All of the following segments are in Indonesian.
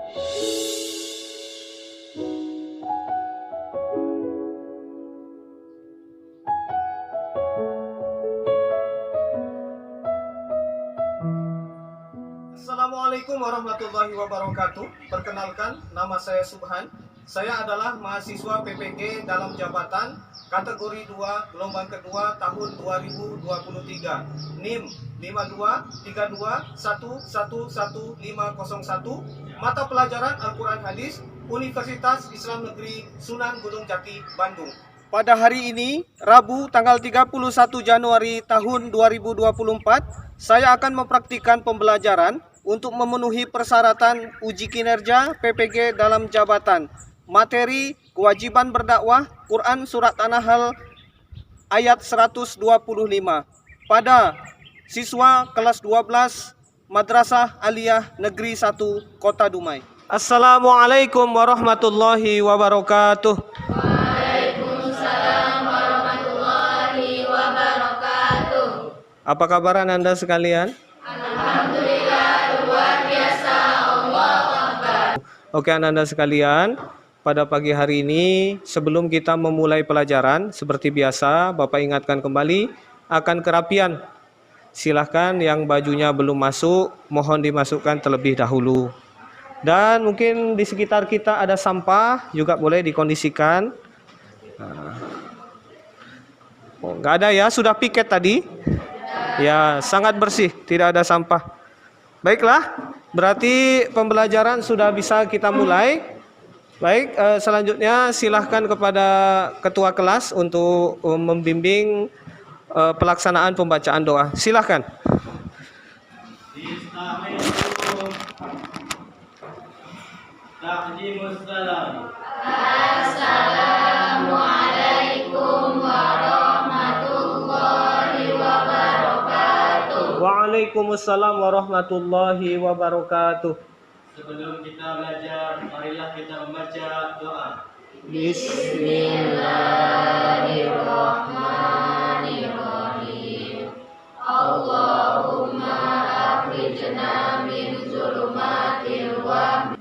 Assalamualaikum warahmatullahi wabarakatuh. Perkenalkan, nama saya Subhan. Saya adalah mahasiswa PPG dalam jabatan kategori 2 gelombang kedua tahun 2023. NIM 52321110501. Mata pelajaran Al-Quran Hadis, Universitas Islam Negeri Sunan Gunung Jati, Bandung. Pada hari ini, Rabu tanggal 31 Januari tahun 2024, saya akan mempraktikkan pembelajaran untuk memenuhi persyaratan uji kinerja PPG dalam jabatan. Materi kewajiban berdakwah, Quran Surat An-Nahl ayat 125 pada siswa kelas 12 Madrasah Aliyah Negeri 1 Kota Dumai. Assalamualaikum warahmatullahi wabarakatuh. Waalaikumsalam warahmatullahi wabarakatuh. Apa kabar Anda sekalian? Alhamdulillah, luar biasa. Allahu Akbar. Oke Anda sekalian, pada pagi hari ini sebelum kita memulai pelajaran, seperti biasa Bapak ingatkan kembali akan kerapian. Silahkan yang bajunya belum masuk, mohon dimasukkan terlebih dahulu. Dan mungkin di sekitar kita ada sampah, juga boleh dikondisikan. Oh, nggak ada ya, sudah piket tadi? Ya, sangat bersih, tidak ada sampah. Baiklah, berarti pembelajaran sudah bisa kita mulai. Baik, selanjutnya silahkan kepada ketua kelas untuk membimbing pelaksanaan pembacaan doa. Silahkan. Assalamualaikum warahmatullahi wabarakatuh. Waalaikumsalam warahmatullahi wabarakatuh. Sebelum kita belajar, marilah kita membaca doa. Bismillahirrahmanirrahim. Allahumma akhrijna min zulumatil wahmi.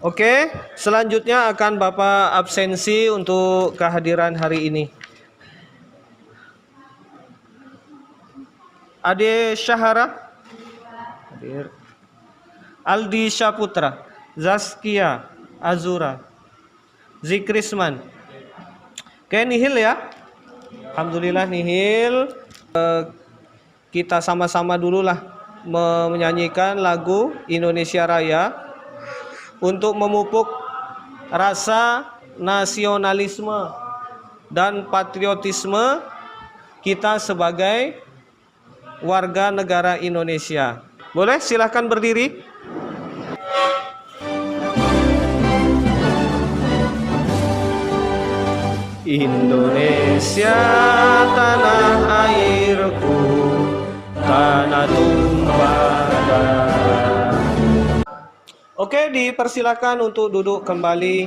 Oke, selanjutnya akan Bapak absensi untuk kehadiran hari ini. Ade Syahara hadir. Aldi Syaputra, Zaskia Azura, Zikrisman. Oke, nihil ya. Alhamdulillah nihil. Kita sama-sama dululah menyanyikan lagu Indonesia Raya untuk memupuk rasa nasionalisme dan patriotisme kita sebagai warga negara Indonesia. Boleh silahkan berdiri. Indonesia tanah airku, tanah tumpah darah. Oke, dipersilakan untuk duduk kembali.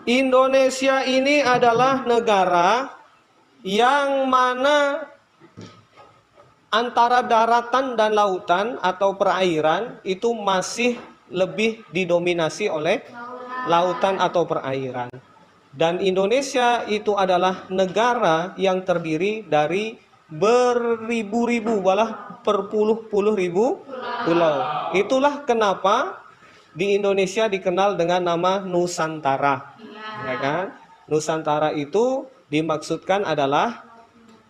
Indonesia ini adalah negara yang mana antara daratan dan lautan atau perairan itu masih lebih didominasi oleh lautan atau perairan. Dan Indonesia itu adalah negara yang terdiri dari beribu-ribu, malah berpuluh-puluh ribu pulau. Itulah kenapa di Indonesia dikenal dengan nama Nusantara. Ya kan? Nusantara itu dimaksudkan adalah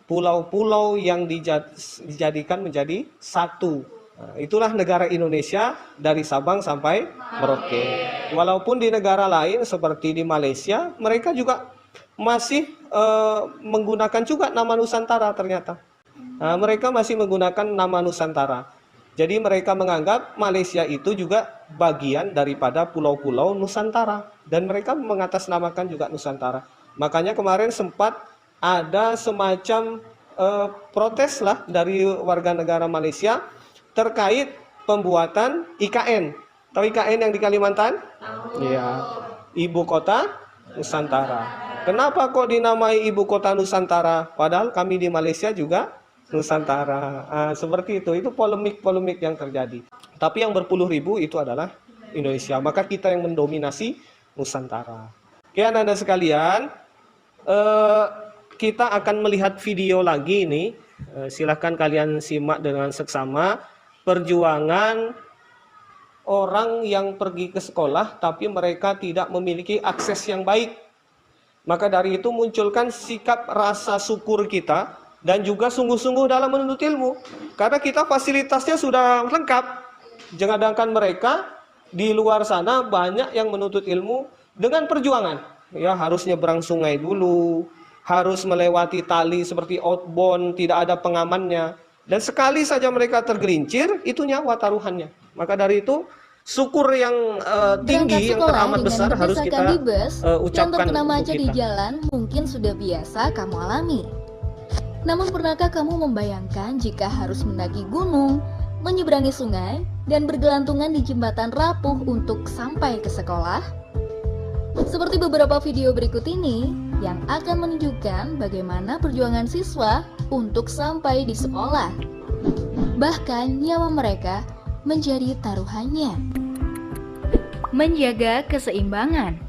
pulau-pulau yang dijadikan menjadi satu. Nah, itulah negara Indonesia dari Sabang sampai Merauke. Walaupun di negara lain seperti di Malaysia, mereka juga masih menggunakan juga nama Nusantara ternyata. Nah, mereka masih menggunakan nama Nusantara. Jadi mereka menganggap Malaysia itu juga bagian daripada pulau-pulau Nusantara. Dan mereka mengatasnamakan juga Nusantara. Makanya kemarin sempat ada semacam protes lah dari warga negara Malaysia terkait pembuatan IKN. Tahu IKN yang di Kalimantan? Iya. Ibu kota Nusantara. Kenapa kok dinamai ibu kota Nusantara? Padahal kami di Malaysia juga Nusantara. Seperti itu polemik-polemik yang terjadi. Tapi yang berpuluh ribu itu adalah Indonesia. Maka kita yang mendominasi Nusantara. Oke, anak-anak sekalian, kita akan melihat video lagi ini. Silahkan kalian simak dengan seksama. Perjuangan orang yang pergi ke sekolah tapi mereka tidak memiliki akses yang baik. Maka dari itu munculkan sikap rasa syukur kita dan juga sungguh-sungguh dalam menuntut ilmu. Karena kita fasilitasnya sudah lengkap. Sedangkan mereka di luar sana banyak yang menuntut ilmu dengan perjuangan. Ya, harus nyebrang sungai dulu, harus melewati tali seperti outbound, tidak ada pengamannya. Dan sekali saja mereka tergelincir, itu nyawa taruhannya. Maka dari itu syukur yang tinggi, yang teramat besar harus kita di bus, ucapkan yang terkena macet untuk di kita. jalan mungkin sudah biasa kamu alami. Namun pernahkah kamu membayangkan jika harus mendaki gunung, menyeberangi sungai, dan bergelantungan di jembatan rapuh untuk sampai ke sekolah? Seperti beberapa video berikut ini yang akan menunjukkan bagaimana perjuangan siswa untuk sampai di sekolah. Bahkan nyawa mereka menjadi taruhannya. Menjaga keseimbangan.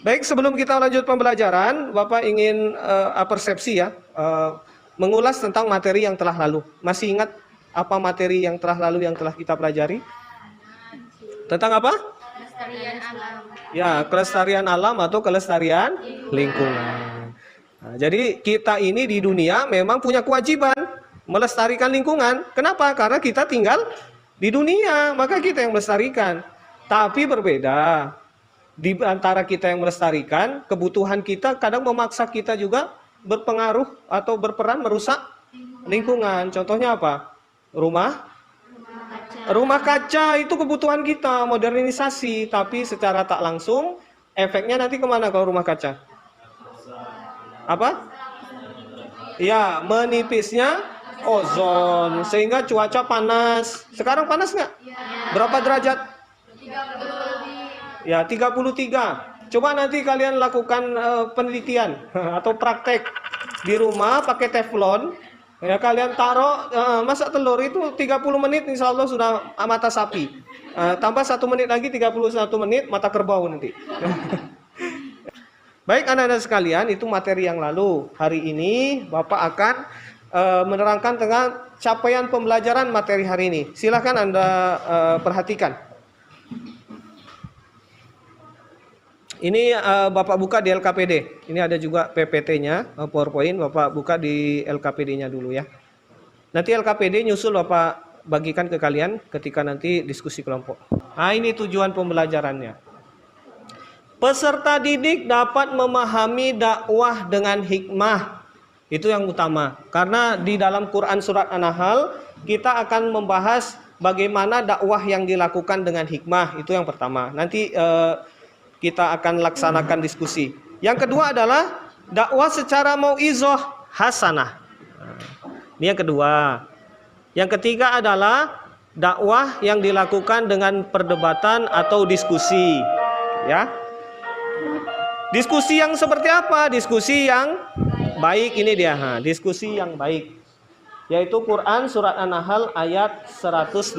Baik, sebelum kita lanjut pembelajaran, Bapak ingin persepsi ya, mengulas tentang materi yang telah lalu. Masih ingat apa materi yang telah lalu yang telah kita pelajari? Tentang apa? Kelestarian alam. Ya, kelestarian alam atau kelestarian lingkungan. Nah, jadi kita ini di dunia memang punya kewajiban melestarikan lingkungan. Kenapa? Karena kita tinggal di dunia, maka kita yang melestarikan. Tapi berbeda. Di antara kita yang melestarikan, kebutuhan kita kadang memaksa kita juga berpengaruh atau berperan merusak lingkungan. Contohnya apa? Rumah kaca itu kebutuhan kita, modernisasi. Tapi secara tak langsung, efeknya nanti kemana kalau rumah kaca? Apa? Ya, menipisnya ozon, sehingga cuaca panas. Sekarang panas nggak? Berapa derajat? 30 ya, 33. Coba nanti kalian lakukan penelitian atau praktek di rumah pakai teflon. Ya, kalian taruh masak telur itu 30 menit insya Allah sudah mata sapi. Tambah 1 menit lagi 31 menit mata kerbau nanti. Baik anak-anak sekalian, itu materi yang lalu. Hari ini Bapak akan menerangkan tentang capaian pembelajaran materi hari ini. Silahkan Anda perhatikan. Ini Bapak buka di LKPD. Ini ada juga PPT-nya, PowerPoint. Bapak buka di LKPD-nya dulu ya. Nanti LKPD nyusul Bapak bagikan ke kalian ketika nanti diskusi kelompok. Nah, ini tujuan pembelajarannya. Peserta didik dapat memahami dakwah dengan hikmah. Itu yang utama. Karena di dalam Quran surat An-Nahl kita akan membahas bagaimana dakwah yang dilakukan dengan hikmah. Itu yang pertama. Nanti kita akan laksanakan diskusi. Yang kedua adalah dakwah secara mau'izah hasanah. Ini yang kedua. Yang ketiga adalah dakwah yang dilakukan dengan perdebatan atau diskusi. Ya. Diskusi yang seperti apa? Diskusi yang baik, ini dia. Diskusi yang baik. Yaitu Quran surat An-Nahl ayat 125.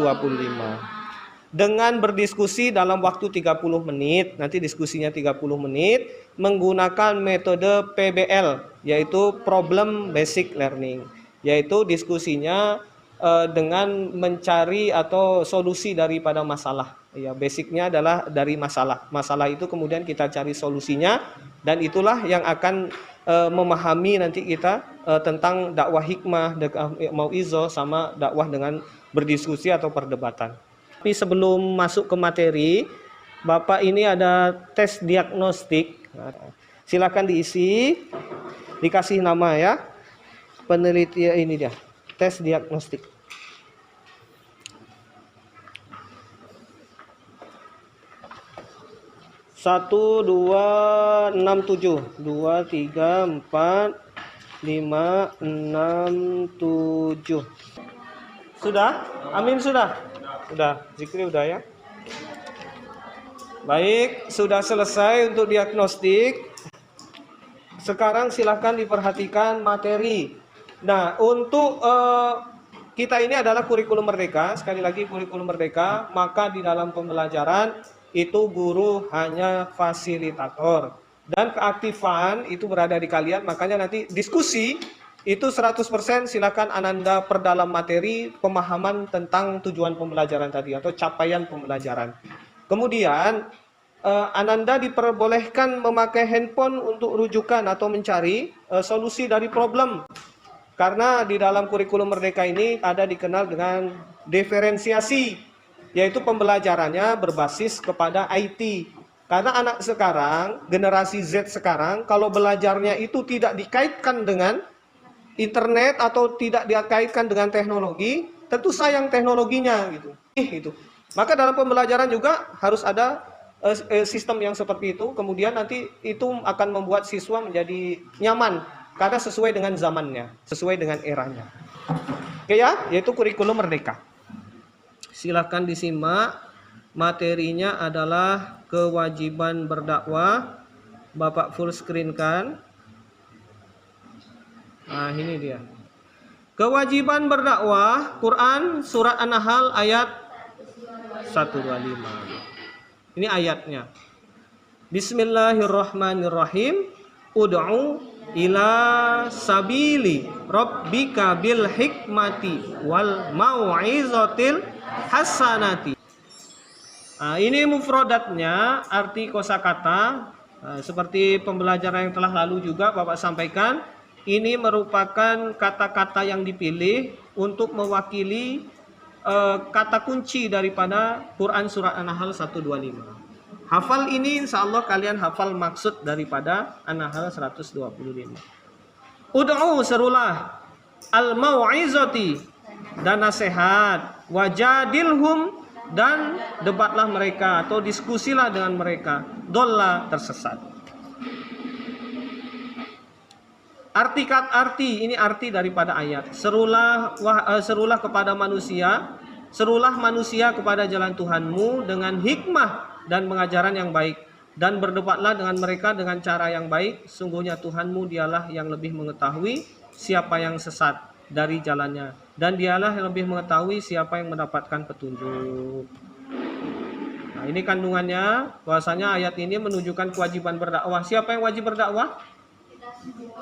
Dengan berdiskusi dalam waktu 30 menit, nanti diskusinya 30 menit, menggunakan metode PBL, yaitu Problem Basic Learning. Yaitu diskusinya dengan mencari atau solusi daripada masalah. Ya, basicnya adalah dari masalah. Masalah itu kemudian kita cari solusinya, dan itulah yang akan memahami nanti kita tentang dakwah hikmah, mau'izah sama dakwah dengan berdiskusi atau perdebatan. Tapi sebelum masuk ke materi, Bapak ini ada tes diagnostik. Silakan diisi, dikasih nama ya. Penelitian ini dia, tes diagnostik. Satu, 2, 6, 7. 2, 3, 4, 5, 6, 7. Sudah? Amin sudah? Sudah. Zikri udah ya? Baik, sudah selesai untuk diagnostik. Sekarang silahkan diperhatikan materi. Nah, untuk kita ini adalah kurikulum merdeka, sekali lagi kurikulum merdeka, maka di dalam pembelajaran itu guru hanya fasilitator dan keaktifan itu berada di kalian. Makanya nanti diskusi itu 100% silakan Ananda perdalam materi pemahaman tentang tujuan pembelajaran tadi atau capaian pembelajaran. Kemudian Ananda diperbolehkan memakai handphone untuk rujukan atau mencari solusi dari problem. Karena di dalam kurikulum merdeka ini ada dikenal dengan diferensiasi, yaitu pembelajarannya berbasis kepada IT. Karena anak sekarang, generasi Z sekarang, kalau belajarnya itu tidak dikaitkan dengan internet atau tidak dikaitkan dengan teknologi, tentu sayang teknologinya gitu. Maka dalam pembelajaran juga harus ada sistem yang seperti itu. Kemudian nanti itu akan membuat siswa menjadi nyaman karena sesuai dengan zamannya, sesuai dengan eranya. Oke ya, yaitu kurikulum merdeka. Silakan disimak. Materinya adalah kewajiban berdakwah. Bapak full screen kan? Nah, ini dia. Kewajiban berdakwah, Quran surat An-Nahl ayat 125. Ini ayatnya. Bismillahirrahmanirrahim. Ud'u ila sabili rabbika bil hikmati wal mau'izatil hasanati. Nah, ini mufradatnya, arti kosakata. Seperti pembelajaran yang telah lalu juga Bapak sampaikan, ini merupakan kata-kata yang dipilih untuk mewakili kata kunci daripada Quran surat An-Nahl 125. Hafal ini insya Allah kalian hafal maksud daripada An-Nahl 125. Ud'u serulah, al-mau'izati dan nasihat, wajadilhum dan debatlah mereka atau diskusilah dengan mereka, dolla tersesat. Arti ini arti daripada ayat. Serulah kepada manusia, serulah manusia kepada jalan Tuhanmu dengan hikmah dan pengajaran yang baik, dan berdebatlah dengan mereka dengan cara yang baik. Sungguhnya Tuhanmu dialah yang lebih mengetahui siapa yang sesat dari jalannya, dan dialah yang lebih mengetahui siapa yang mendapatkan petunjuk. Nah, ini kandungannya, bahwasanya ayat ini menunjukkan kewajiban berdakwah. Siapa yang wajib berdakwah?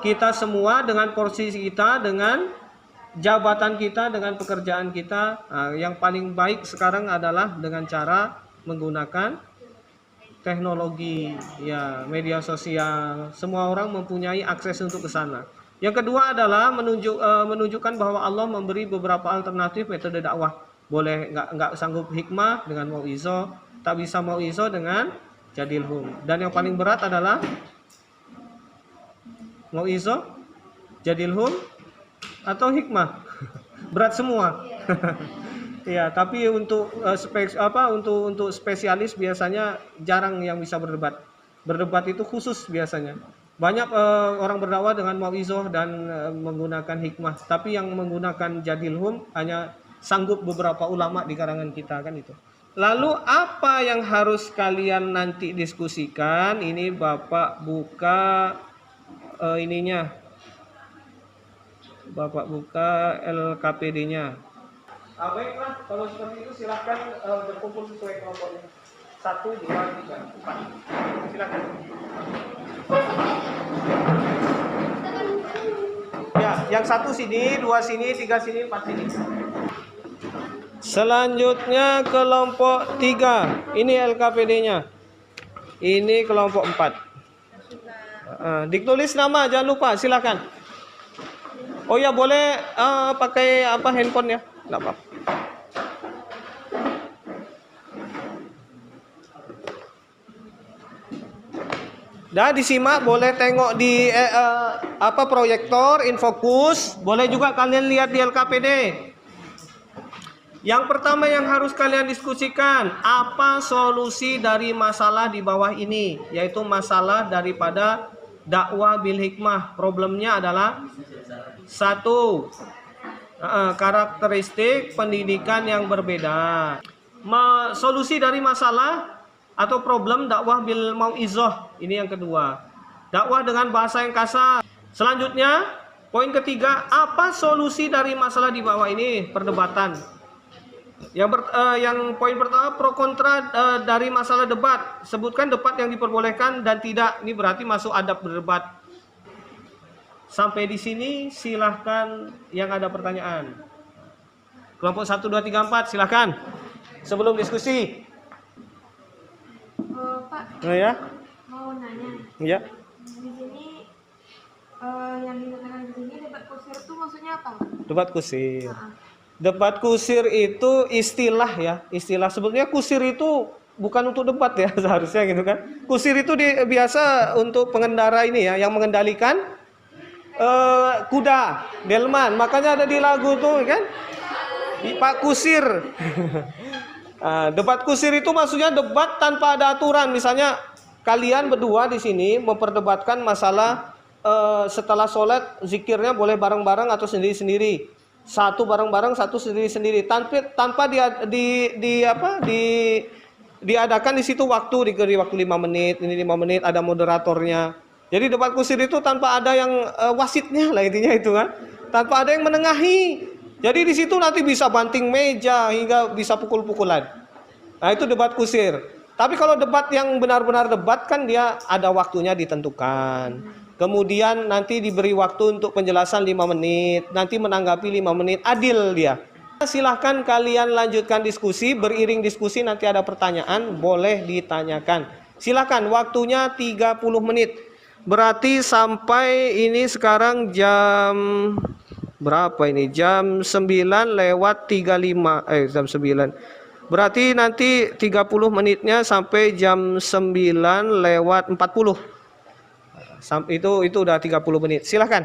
Kita semua dengan porsi kita, dengan jabatan kita, dengan pekerjaan kita. Nah, yang paling baik sekarang adalah dengan cara menggunakan teknologi, ya, media sosial. Semua orang mempunyai akses untuk ke sana. Yang kedua adalah menunjukkan bahwa Allah memberi beberapa alternatif metode dakwah. Boleh nggak sanggup hikmah dengan mau'izah, tak bisa mau'izah dengan jadilhum. Dan yang paling berat adalah mau'izah, jadilhum atau hikmah. Berat semua. Ya, tapi untuk untuk spesialis biasanya jarang yang bisa berdebat. Berdebat itu khusus biasanya. Banyak orang berdakwah dengan mau'izah dan menggunakan hikmah, tapi yang menggunakan jadilhum hanya sanggup beberapa ulama di karangan kita, kan itu. Lalu apa yang harus kalian nanti diskusikan? Ini Bapak buka ininya. Bapak buka LKPD-nya. Baiklah, kalau seperti itu silahkan berkumpul sesuai kelompoknya. 1, 2, 3, 4. Silakan. Ya, yang 1 sini, 2 sini, 3 sini, 4 sini. Selanjutnya kelompok 3. Ini LKPD-nya. Ini kelompok 4. Ditulis nama, jangan lupa, silakan. Oh ya, boleh pakai handphone ya. Enggak apa-apa. Dah disimak, boleh tengok di proyektor, infokus, boleh juga kalian lihat di LKPD. Yang pertama yang harus kalian diskusikan, apa solusi dari masalah di bawah ini, yaitu masalah daripada dakwah bil hikmah. Problemnya adalah 1, karakteristik pendidikan yang berbeda. Solusi dari masalah atau problem dakwah bil mau'izah. Ini yang kedua. Dakwah dengan bahasa yang kasar. Selanjutnya, Poin ketiga, apa solusi dari masalah di bawah ini? Perdebatan. Yang poin pertama, pro kontra dari masalah debat. Sebutkan debat yang diperbolehkan dan tidak. Ini berarti masuk adab berdebat. Sampai di sini silahkan yang ada pertanyaan. Kelompok 1, 2, 3, 4 silahkan. Sebelum diskusi. Pak, Ya. mau nanya. Ya. Di sini yang dikatakan di sini debat kusir itu maksudnya apa? Debat kusir. Nah, Debat kusir itu istilah ya, istilah. Sebetulnya kusir itu bukan untuk debat ya seharusnya gitu kan. Kusir itu biasa untuk pengendara ini ya, yang mengendalikan kuda, delman. Makanya ada di lagu tuh kan, Pak Kusir. Debat kusir itu maksudnya debat tanpa ada aturan. Misalnya kalian berdua di sini memperdebatkan masalah setelah sholat zikirnya boleh bareng-bareng atau sendiri-sendiri. Satu bareng-bareng, satu sendiri-sendiri. Tanpa diadakan di situ waktu, diberi waktu 5 menit, ini 5 menit, ada moderatornya. Jadi debat kusir itu tanpa ada yang wasitnya lah intinya itu kan. Tanpa ada yang menengahi. Jadi di situ nanti bisa banting meja hingga bisa pukul-pukulan. Nah, itu debat kusir. Tapi kalau debat yang benar-benar debat kan dia ada waktunya ditentukan. Kemudian nanti diberi waktu untuk penjelasan 5 menit, nanti menanggapi 5 menit, adil dia. Silahkan kalian lanjutkan diskusi, beriring diskusi nanti ada pertanyaan, boleh ditanyakan. Silahkan, waktunya 30 menit. Berarti sampai ini sekarang jam berapa ini? Jam 9:35, jam 9. Berarti nanti 30 menitnya sampai jam 9:40. Itu udah 30 menit. Silahkan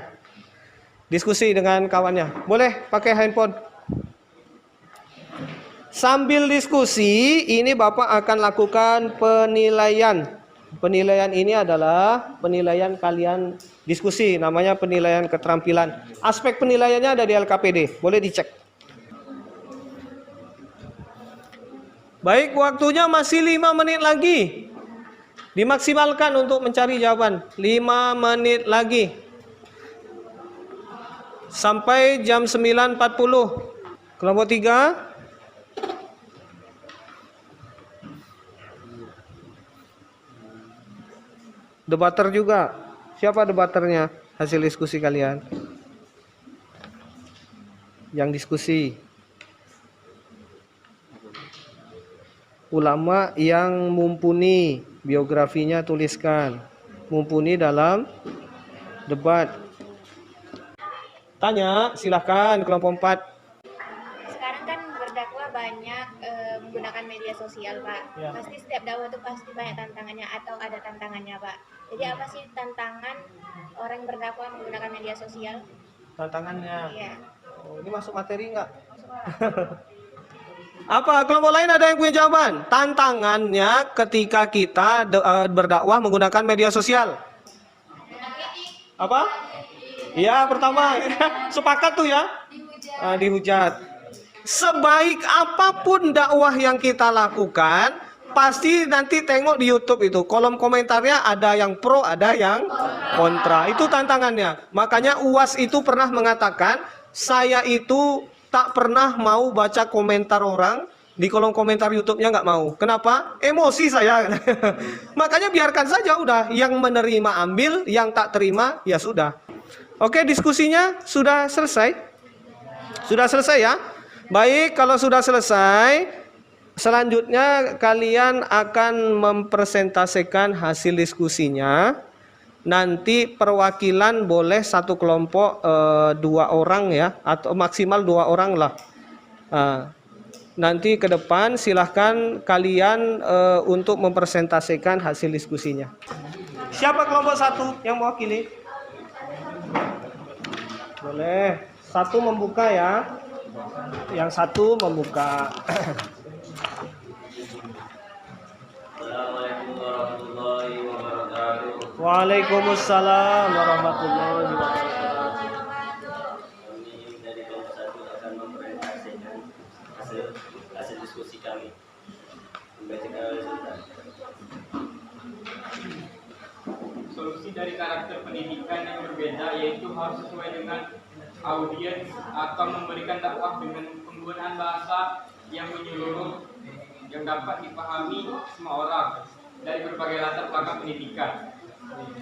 diskusi dengan kawannya. Boleh pakai handphone. Sambil diskusi, ini Bapak akan lakukan penilaian. Penilaian ini adalah penilaian kalian diskusi, namanya penilaian keterampilan. Aspek penilaiannya ada di LKPD, boleh dicek. Baik, waktunya masih 5 menit lagi. Dimaksimalkan untuk mencari jawaban. 5 menit lagi. Sampai jam 9:40. Kelompok 3. Debater juga. Siapa debaternya? Hasil diskusi kalian. Yang diskusi. Ulama yang mumpuni, biografinya tuliskan. Mumpuni dalam debat. Tanya, silahkan kelompok 4. Sekarang kan berdakwah banyak menggunakan media sosial, Pak. Ya. Pasti setiap dakwah itu pasti banyak tantangannya atau ada tantangannya, Pak. Jadi apa sih tantangan orang berdakwah menggunakan media sosial? Tantangannya. Iya. Oh, ini masuk materi nggak? Apa kelompok lain ada yang punya jawaban? Tantangannya ketika kita berdakwah menggunakan media sosial. Apa? Ya, pertama. Sepakat tuh ya? Dihujat. Sebaik apapun dakwah yang kita lakukan, pasti nanti tengok di YouTube itu, kolom komentarnya ada yang pro, ada yang kontra. Itu tantangannya. Makanya UAS itu pernah mengatakan, saya itu tak pernah mau baca komentar orang di kolom komentar YouTube-nya, nggak mau. Kenapa? Emosi saya. Makanya biarkan saja udah, yang menerima ambil, yang tak terima ya sudah. Oke, diskusinya sudah selesai. Sudah selesai ya. Baik, kalau sudah selesai, selanjutnya kalian akan mempresentasikan hasil diskusinya. Nanti perwakilan boleh satu kelompok 2 orang ya, atau maksimal 2 orang lah. Nanti ke depan silahkan kalian untuk mempresentasikan hasil diskusinya. Siapa kelompok 1 yang mewakili? Boleh. 1 membuka ya. Yang 1 membuka. Assalamualaikum warahmatullahi wabarakatuh. Waalaikumsalam warahmatullahi wabarakatuh. Kami dari kelompok 1 akan mempresentasikan hasil diskusi kami. Membacakan resultat. Solusi dari karakter pendidikan pendidikan yang berbeda, yaitu harus sesuai dengan audiens atau memberikan dakwah dengan penggunaan bahasa yang menyeluruh yang dapat dipahami semua orang dari berbagai latar belakang pendidikan.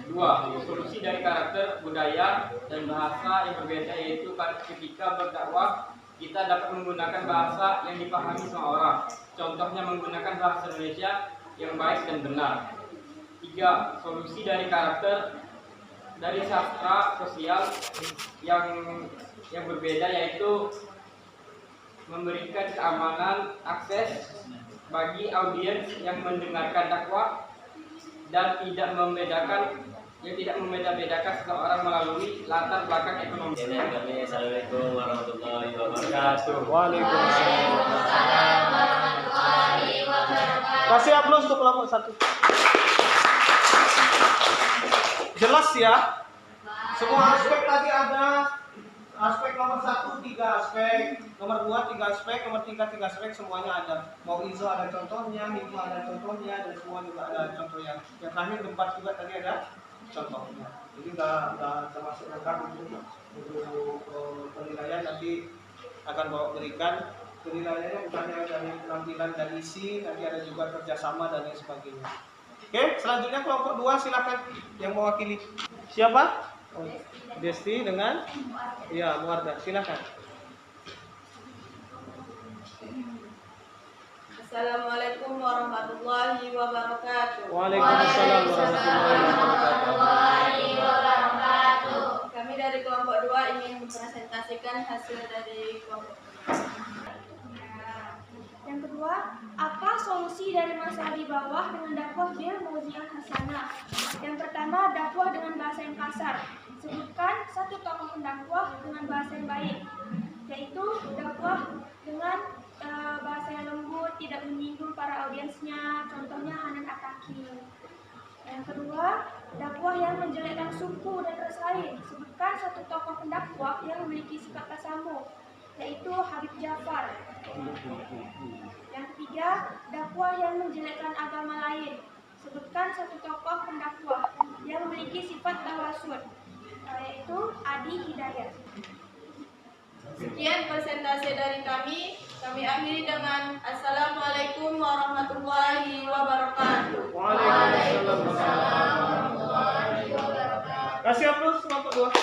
2. Solusi dari karakter, budaya, dan bahasa yang berbeda, yaitu ketika berdakwah kita dapat menggunakan bahasa yang dipahami semua orang. Contohnya menggunakan bahasa Indonesia yang baik dan benar. 3. Solusi dari karakter dari sastra sosial yang berbeda, yaitu memberikan keamanan akses bagi audiens yang mendengarkan dakwah dan tidak membeda-bedakan seseorang melalui latar belakang ekonomi. Assalamualaikum warahmatullahi wabarakatuh. Waalaikumsalam warahmatullahi wabarakatuh. Kasih aplaus untuk kelompok 1. Jelas ya? Semua aspek tadi ada. Aspek nomor 1 3 aspek, nomor 2 3 aspek, nomor 3 3 aspek, semuanya ada. Mau ISO ada contohnya, HIMA ada contohnya, dan semua juga ada contohnya. Yang terakhir tempat juga tadi ada contohnya. Jadi nggak termasuk lengkap untuk penilaian, nanti akan bawa berikan penilaiannya bukan hanya dari penampilan dan isi, nanti ada juga kerjasama dan lain sebagainya. Oke, selanjutnya kelompok 2 silakan yang mewakili. Siapa? Oh, Desti dengan Muarda, silakan. Assalamualaikum warahmatullahi wabarakatuh. Waalaikumsalam warahmatullahi wabarakatuh. Kami dari kelompok 2 ingin mempresentasikan hasil dari kelompok. Yang kedua, apa solusi dari masalah di bawah dengan dakwah bil mauzi'ah hasanah? Yang pertama, dakwah dengan bahasa yang kasar. Sebutkan satu tokoh pendakwah dengan bahasa yang baik, yaitu dakwah dengan bahasa yang lembut, tidak menyinggung para audiensnya, contohnya Hanan Ataki. Yang kedua, dakwah yang menjelekkan suku dan ras lain. Sebutkan satu tokoh pendakwah yang memiliki sifat tasamuh, yaitu Habib Ja'far. Yang ketiga, dakwah yang menjelekkan agama lain. Sebutkan satu tokoh pendakwah yang memiliki sifat tawasud, yaitu Adi Hidayat. Sekian presentasi dari kami. Kami akhiri dengan Assalamualaikum warahmatullahi wabarakatuh. Waalaikumsalam warahmatullahi wabarakatuh. Kasih aplaus kelompok 2.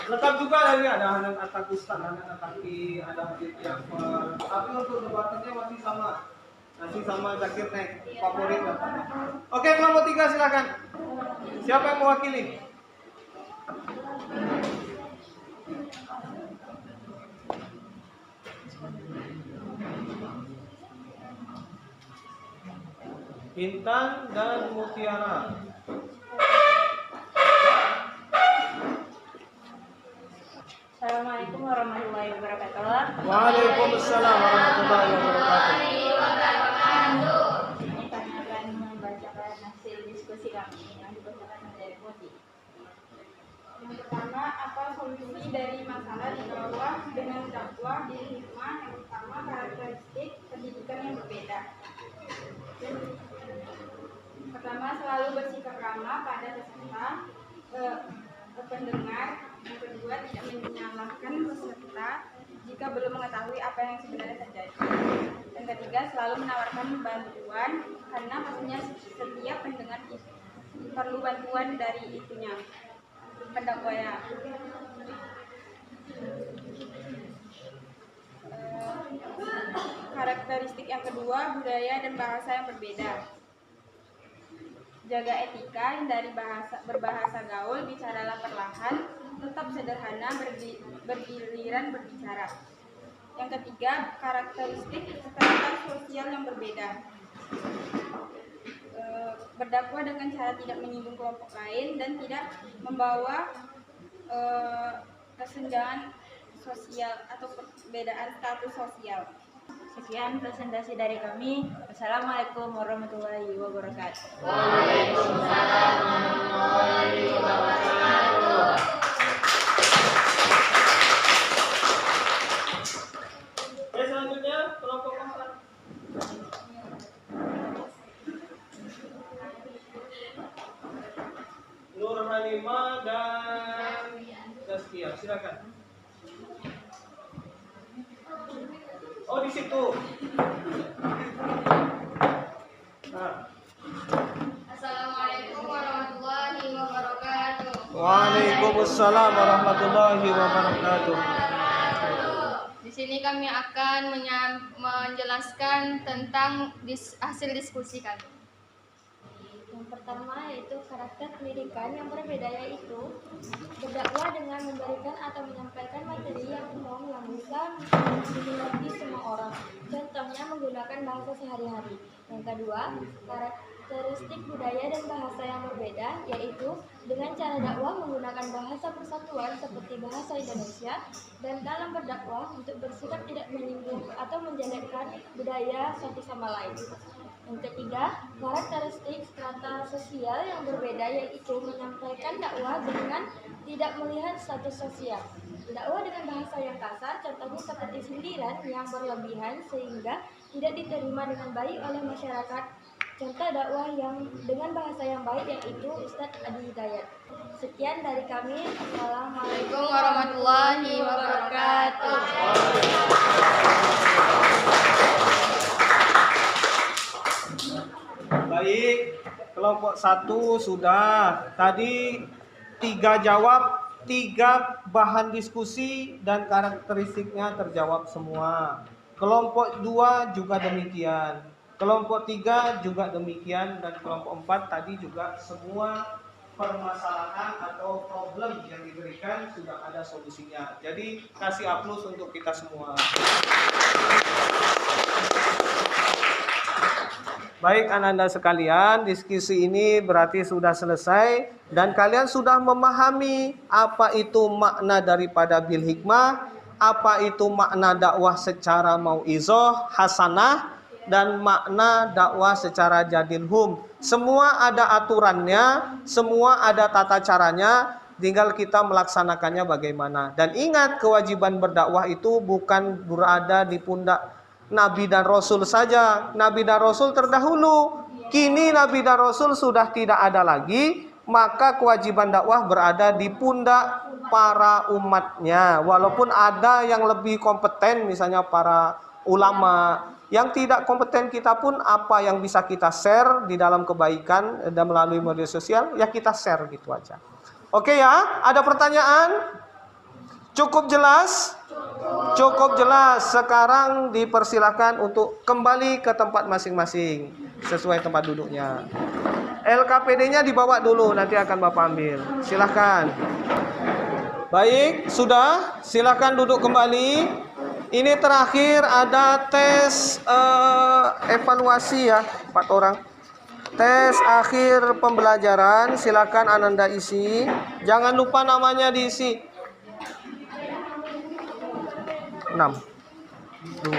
Lengkap juga dari ada Hanan Ataki, Hanan Ataki, ada Habib Ja'far. Tapi untuk debatannya masih sama Zakir Naik, favorit. Oke, kelompok 3 silakan. Siapa yang mewakili? Intan dan Mutiara. Assalamualaikum warahmatullahi wabarakatuh. Waalaikumsalam warahmatullahi wabarakatuh. Kami akan membacakan hasil diskusi kami yang dibacakan oleh Moti. Yang pertama, apa solusi dari masalah di bawah dengan dakwah di hikmah? Yang pertama, karakteristik pendidikan yang berbeda. Pertama, selalu bersikap ramah pada peserta, pendengar. Yang kedua, tidak menyalahkan peserta jika belum mengetahui apa yang sebenarnya terjadi. Yang ketiga, selalu menawarkan bantuan karena pastinya setiap pendengar perlu bantuan dari itunya pendakwahnya. Karakteristik yang kedua, budaya dan bahasa yang berbeda. Jaga etika dari berbahasa gaul, bicaralah perlahan, tetap sederhana, bergiliran berbicara. Yang ketiga, karakteristik strata sosial yang berbeda. Berdakwah dengan cara tidak menyinggung kelompok lain dan tidak membawa kesenjangan sosial atau perbedaan status sosial. Sekian presentasi dari kami. Wassalamualaikum warahmatullahi wabarakatuh. Waalaikumsalam warahmatullahi wabarakatuh. Oke, selanjutnya kelompok 4. silakan. Oh, di situ. Nah. Assalamualaikum warahmatullahi wabarakatuh. Waalaikumsalam warahmatullahi wabarakatuh. Di sini kami akan menjelaskan tentang hasil diskusi kami. Yang pertama yaitu karakter pendidikan yang berbeda, yaitu berdakwah dengan memberikan atau menyampaikan materi yang umum yang bisa dimengerti semua orang. Contohnya menggunakan bahasa sehari-hari. Yang kedua, karakteristik budaya dan bahasa yang berbeda, yaitu dengan cara dakwah menggunakan bahasa persatuan seperti bahasa Indonesia, dan dalam berdakwah untuk bersikap tidak menyinggung atau menjelekkan budaya satu sama lain. Yang ketiga, karakteristik strata sosial yang berbeda, yaitu menyampaikan dakwah dengan tidak melihat status sosial. Dakwah dengan bahasa yang kasar, contohnya seperti sindiran yang berlebihan sehingga tidak diterima dengan baik oleh masyarakat. Contoh dakwah yang dengan bahasa yang baik yaitu Ustadz Adi Hidayat. Sekian dari kami. Assalamualaikum warahmatullahi wabarakatuh. Baik, kelompok 1 sudah. Tadi 3 jawab, 3 bahan diskusi dan karakteristiknya terjawab semua. Kelompok 2 juga demikian. Kelompok 3 juga demikian, dan kelompok 4 tadi juga semua permasalahan atau problem yang diberikan sudah ada solusinya. Jadi kasih aplaus untuk kita semua. Baik anak-anak sekalian, diskusi ini berarti sudah selesai dan kalian sudah memahami apa itu makna daripada bil hikmah, apa itu makna dakwah secara mauizah hasanah, dan makna dakwah secara jadilhum. Semua ada aturannya, semua ada tata caranya, tinggal kita melaksanakannya bagaimana. Dan ingat, kewajiban berdakwah itu bukan berada di pundak Nabi dan Rasul saja. Nabi dan Rasul terdahulu. Kini Nabi dan Rasul sudah tidak ada lagi, maka kewajiban dakwah berada di pundak para umatnya. Walaupun ada yang lebih kompeten, misalnya para ulama. Yang tidak kompeten kita pun apa yang bisa kita share di dalam kebaikan dan melalui media sosial, ya kita share gitu aja. Oke ya, ada pertanyaan? Cukup jelas? Cukup jelas. Sekarang dipersilakan untuk kembali ke tempat masing-masing sesuai tempat duduknya. LKPD-nya dibawa dulu, nanti akan Bapak ambil. Silahkan. Baik, sudah. Silahkan duduk kembali. Ini terakhir ada tes evaluasi ya, 4 orang. Tes akhir pembelajaran, silakan Ananda isi. Jangan lupa namanya diisi. 6 2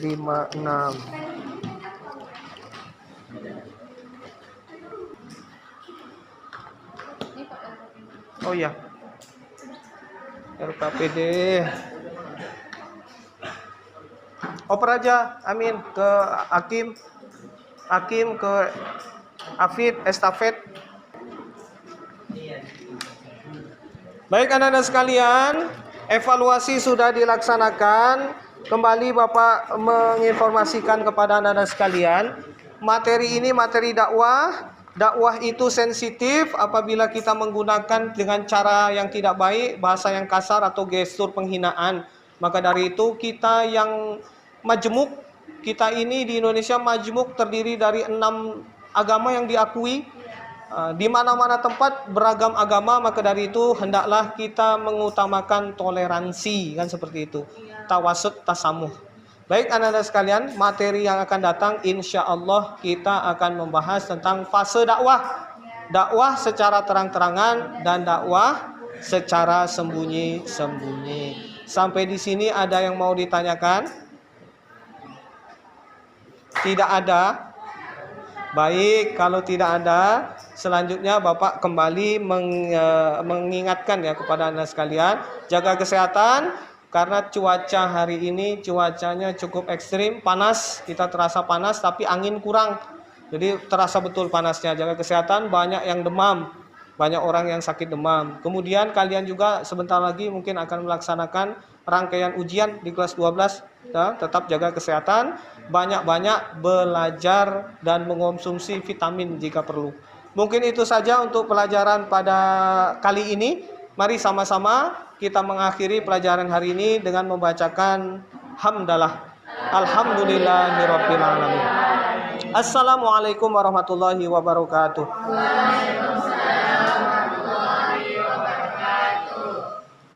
5 6. Oh iya. LKPD. Oper aja, Amin, ke Hakim ke Afid, estafet. Baik anak-anak sekalian, evaluasi sudah dilaksanakan. Kembali Bapak menginformasikan kepada anak-anak sekalian, materi ini materi dakwah. Dakwah itu sensitif apabila kita menggunakan dengan cara yang tidak baik, bahasa yang kasar atau gestur penghinaan. Maka dari itu kita yang majmuk, kita ini di Indonesia majmuk terdiri dari 6 agama yang diakui. Di mana-mana tempat beragam agama, maka dari itu hendaklah kita mengutamakan toleransi, kan seperti itu. Tawasud, tasamuh. Baik anak-anak sekalian, materi yang akan datang insya Allah kita akan membahas tentang fase dakwah. Dakwah secara terang-terangan dan dakwah secara sembunyi-sembunyi. Sampai di sini ada yang mau ditanyakan? Tidak ada? Baik, kalau tidak ada, selanjutnya Bapak kembali mengingatkan ya kepada anak sekalian, jaga kesehatan. Karena cuaca hari ini cuacanya cukup ekstrim, panas, kita terasa panas tapi angin kurang. Jadi terasa betul panasnya. Jaga kesehatan, banyak yang demam. banyak orang yang sakit demam. Kemudian kalian juga sebentar lagi mungkin akan melaksanakan rangkaian ujian di kelas 12. Ya, tetap jaga kesehatan, banyak-banyak belajar dan mengonsumsi vitamin jika perlu. Mungkin itu saja untuk pelajaran pada kali ini. Mari sama-sama kita mengakhiri pelajaran hari ini dengan membacakan hamdalah. Alhamdulillahirabbil alamin. Assalamualaikum warahmatullahi wabarakatuh.